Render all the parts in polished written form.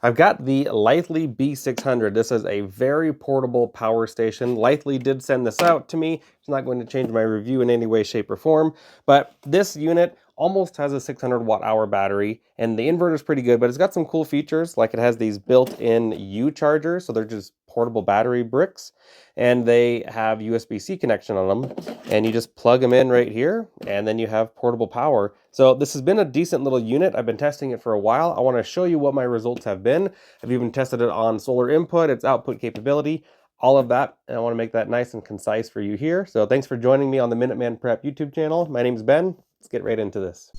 I've got the Litheli B600. This is a very portable power station. Litheli did send this out to me. It's not going to change my review in any way, shape, or form, but this unit almost has a 600 watt hour battery, and the inverter is pretty good, but it's got some cool features, like it has these built-in U chargers, so they're just portable battery bricks, and they have USB-C connection on them, and you just plug them in right here, and then you have portable power. So this has been a decent little unit. I've been testing it for a while. I want to show you what my results have been. I've even tested it on solar input, its output capability, all of that, and I want to make that nice and concise for you here. So thanks for joining me on the Minuteman Prep YouTube channel. My name's Ben. Let's get right into this.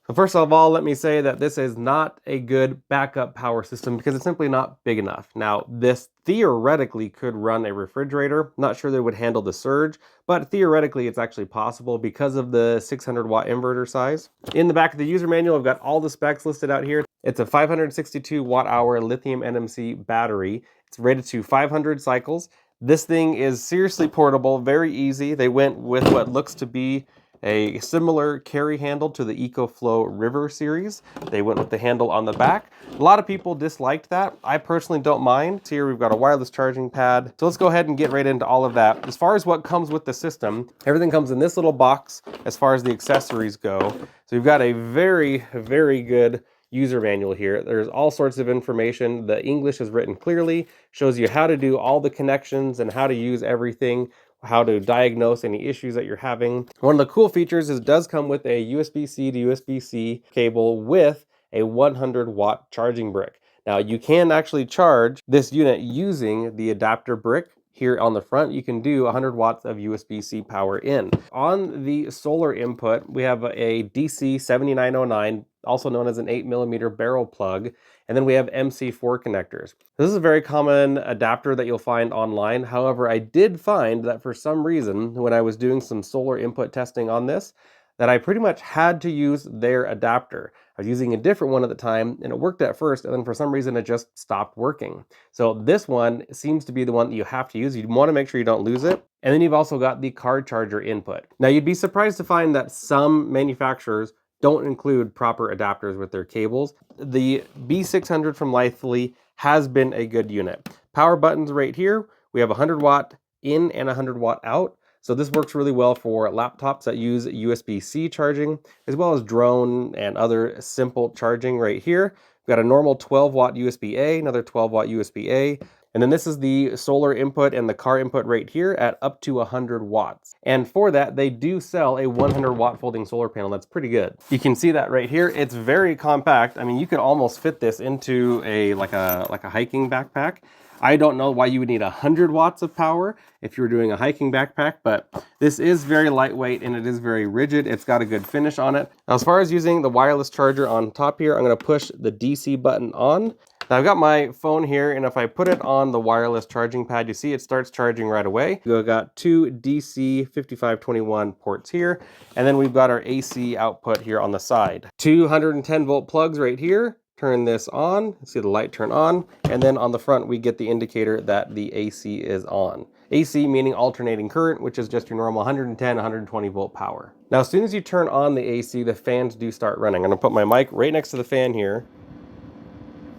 So first of all, let me say that this is not a good backup power system because it's simply not big enough. Now, this theoretically could run a refrigerator. Not sure they would handle the surge, but theoretically it's actually possible because of the 600 watt inverter size. In the back of the user manual, I've got all the specs listed out here. It's a 562 watt hour lithium NMC battery. It's rated to 500 cycles. This thing is seriously portable, very easy. They went with what looks to be a similar carry handle to the EcoFlow River series. They went with the handle on the back. A lot of people disliked that. I personally don't mind. Here we've got a wireless charging pad. So let's go ahead and get right into all of that. As far as what comes with the system, everything comes in this little box as far as the accessories go. So we've got a very, very good user manual here. There's all sorts of information. The English is written clearly, shows you how to do all the connections and how to use everything, how to diagnose any issues that you're having. One of the cool features is it does come with a USB-C to USB-C cable with a 100 watt charging brick. Now you can actually charge this unit using the adapter brick. Here on the front, you can do 100 watts of USB-C power in. On the solar input, we have a DC 7909, also known as an 8mm barrel plug, and then we have MC4 connectors. This is a very common adapter that you'll find online. However, I did find that for some reason, when I was doing some solar input testing on this, that I pretty much had to use their adapter. I was using a different one at the time, and it worked at first, and then for some reason it just stopped working. So this one seems to be the one that you have to use. You want to make sure you don't lose it. And then you've also got the car charger input. Now you'd be surprised to find that some manufacturers don't include proper adapters with their cables. The B600 from Litheli has been a good unit. Power buttons right here. We have 100 watt in and 100 watt out. So this works really well for laptops that use USB-C charging, as well as drone and other simple charging right here. We've got a normal 12 watt USB-A, another 12 watt USB-A, and then this is the solar input and the car input right here at up to 100 watts. And for that, they do sell a 100 watt folding solar panel. That's pretty good. You can see that right here. It's very compact. I mean, you could almost fit this into like a hiking backpack. I don't know why you would need 100 watts of power if you were doing a hiking backpack, but this is very lightweight and it is very rigid. It's got a good finish on it. Now, as far as using the wireless charger on top here, I'm going to push the DC button on. Now I've got my phone here, and if I put it on the wireless charging pad, you see it starts charging right away. We've got two DC 5521 ports here, and then we've got our AC output here on the side. 210 volt plugs right here. Turn this on, see the light turn on, and then on the front we get the indicator that the AC is on. AC meaning alternating current, which is just your normal 110, 120 volt power. Now as soon as you turn on the AC, the fans do start running. I'm gonna put my mic right next to the fan here.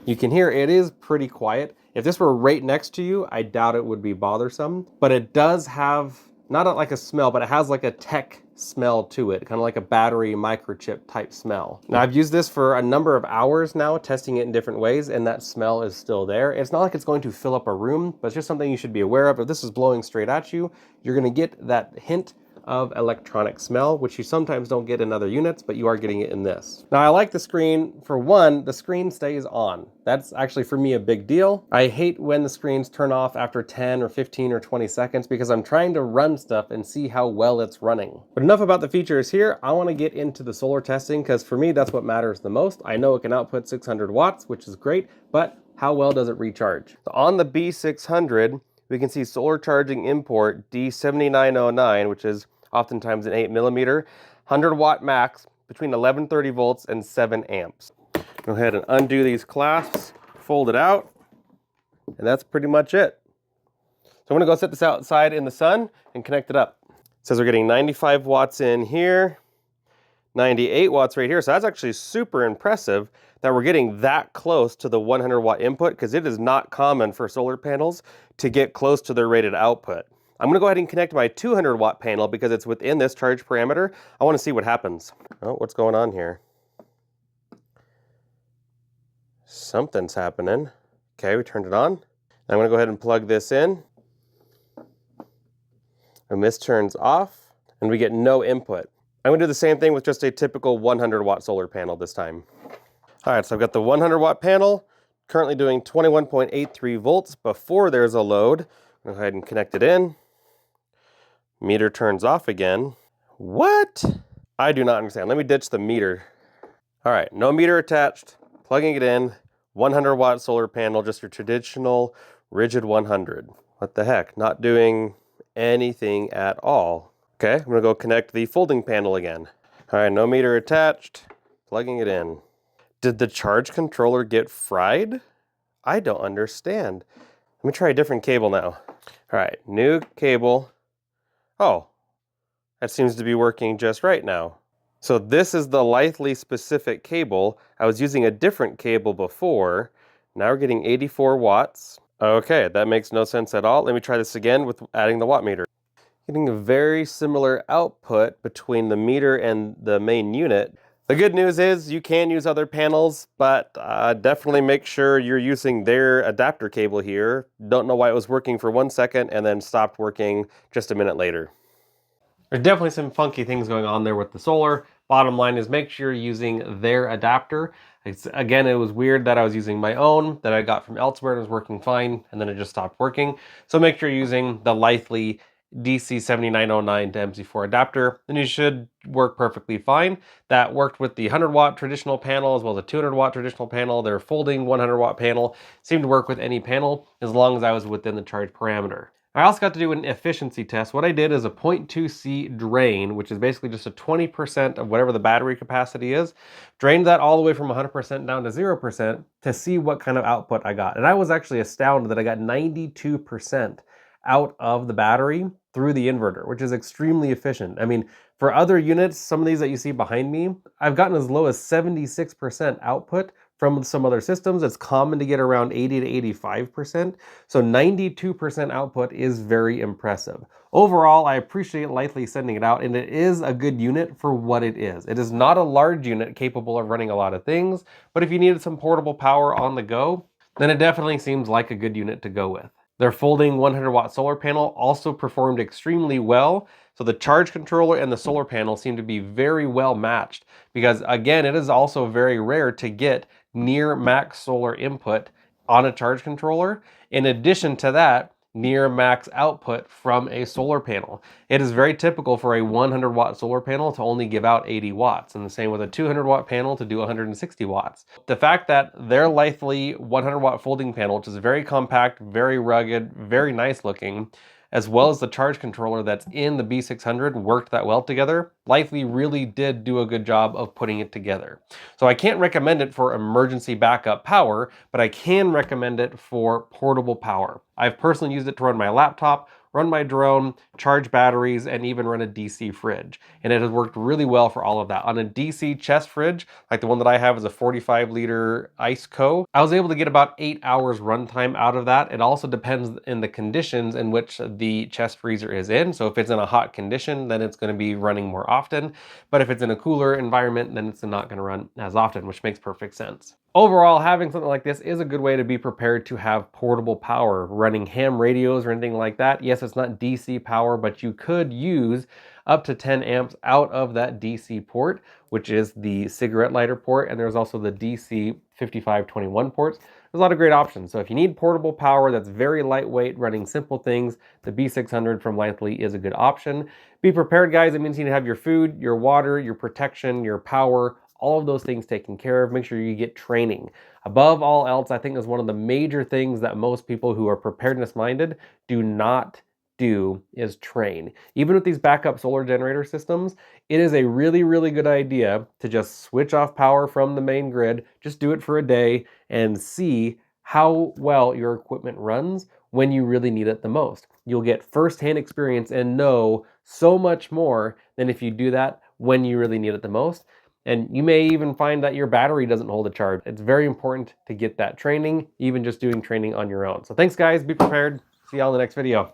You can hear it is pretty quiet. If this were right next to you, I doubt it would be bothersome, but it does have, not like a smell, but it has like a tech smell to it, kind of like a battery microchip type smell. Now I've used this for a number of hours now, testing it in different ways, and that smell is still there. It's not like it's going to fill up a room, but it's just something you should be aware of. If this is blowing straight at you, you're gonna get that hint of electronic smell, which you sometimes don't get in other units, but you are getting it in this. Now I like the screen. For one, the screen stays on. That's actually for me a big deal. I hate when the screens turn off after 10 or 15 or 20 seconds because I'm trying to run stuff and see how well it's running. But enough about the features here. I want to get into the solar testing because for me that's what matters the most. I know it can output 600 watts, which is great, but how well does it recharge? So on the B600, we can see solar charging import D7909, which is oftentimes an 8mm, 100 watt max between 1130 volts and 7 amps. Go ahead and undo these clasps, fold it out, and that's pretty much it. So I'm gonna go set this outside in the sun and connect it up. It says we're getting 95 watts in here, 98 watts right here. So that's actually super impressive that we're getting that close to the 100 watt input, because it is not common for solar panels to get close to their rated output. I'm going to go ahead and connect my 200 watt panel because it's within this charge parameter. I want to see what happens. Oh, what's going on here? Something's happening. Okay, we turned it on. I'm going to go ahead and plug this in. And this turns off, and we get no input. I'm going to do the same thing with just a typical 100 watt solar panel this time. All right, so I've got the 100 watt panel, currently doing 21.83 volts before there's a load. Go ahead and connect it in. Meter turns off again. What? I do not understand. Let me ditch the meter. All right, no meter attached, plugging it in, 100 watt solar panel, just your traditional rigid 100. What the heck? Not doing anything at all. Okay, I'm gonna go connect the folding panel again. All right, no meter attached, plugging it in. Did the charge controller get fried? I don't understand. Let me try a different cable now. All right, new cable. Oh, that seems to be working just right now. So this is the Litheli specific cable. I was using a different cable before. Now we're getting 84 watts. Okay, that makes no sense at all. Let me try this again with adding the watt meter. Getting a very similar output between the meter and the main unit. The good news is you can use other panels, but definitely make sure you're using their adapter cable here. Don't know why it was working for 1 second and then stopped working just a minute later. There's definitely some funky things going on there with the solar. Bottom line is make sure you're using their adapter. Again, it was weird that I was using my own that I got from elsewhere and it was working fine, and then it just stopped working. So make sure you're using the Litheli DC7909 to MC4 adapter, and you should work perfectly fine. That worked with the 100 watt traditional panel as well as the 200 watt traditional panel. Their folding 100 watt panel seemed to work with any panel as long as I was within the charge parameter. I also got to do an efficiency test. What I did is a 0.2C drain, which is basically just a 20% of whatever the battery capacity is. Drained that all the way from 100% down to 0% to see what kind of output I got. And I was actually astounded that I got 92% out of the battery through the inverter, which is extremely efficient. I mean, for other units, some of these that you see behind me, I've gotten as low as 76% output. From some other systems, it's common to get around 80 to 85%. So 92% output is very impressive. Overall, I appreciate Litheli sending it out, and it is a good unit for what it is. It is not a large unit capable of running a lot of things, but if you needed some portable power on the go, then it definitely seems like a good unit to go with. Their folding 100 watt solar panel also performed extremely well. So the charge controller and the solar panel seem to be very well matched, because again, it is also very rare to get near max solar input on a charge controller. In addition to that, near max output from a solar panel. It is very typical for a 100 watt solar panel to only give out 80 watts, and the same with a 200 watt panel to do 160 watts. The fact that their Litheli 100 watt folding panel, which is very compact, very rugged, very nice looking, as well as the charge controller that's in the B600 worked that well together, Litheli really did do a good job of putting it together. So I can't recommend it for emergency backup power, but I can recommend it for portable power. I've personally used it to run my laptop, run my drone, charge batteries, and even run a DC fridge. And it has worked really well for all of that. On a DC chest fridge, like the one that I have is a 45 liter Ice Co. I was able to get about 8 hours runtime out of that. It also depends in the conditions in which the chest freezer is in. So if it's in a hot condition, then it's gonna be running more often. But if it's in a cooler environment, then it's not gonna run as often, which makes perfect sense. Overall, having something like this is a good way to be prepared to have portable power. Running ham radios or anything like that, yes, it's not DC power, but you could use up to 10 amps out of that DC port, which is the cigarette lighter port, and there's also the DC 5521 ports. There's a lot of great options. So if you need portable power that's very lightweight, running simple things, the B600 from Litheli is a good option. Be prepared, guys. It means you need to have your food, your water, your protection, your power, all of those things taken care of. Make sure you get training. Above all else, I think is one of the major things that most people who are preparedness minded do not do is train. Even with these backup solar generator systems, it is a really, really good idea to just switch off power from the main grid, just do it for a day and see how well your equipment runs when you really need it the most. You'll get firsthand experience and know so much more than if you do that when you really need it the most. And you may even find that your battery doesn't hold a charge. It's very important to get that training, even just doing training on your own. So thanks guys, be prepared. See y'all in the next video.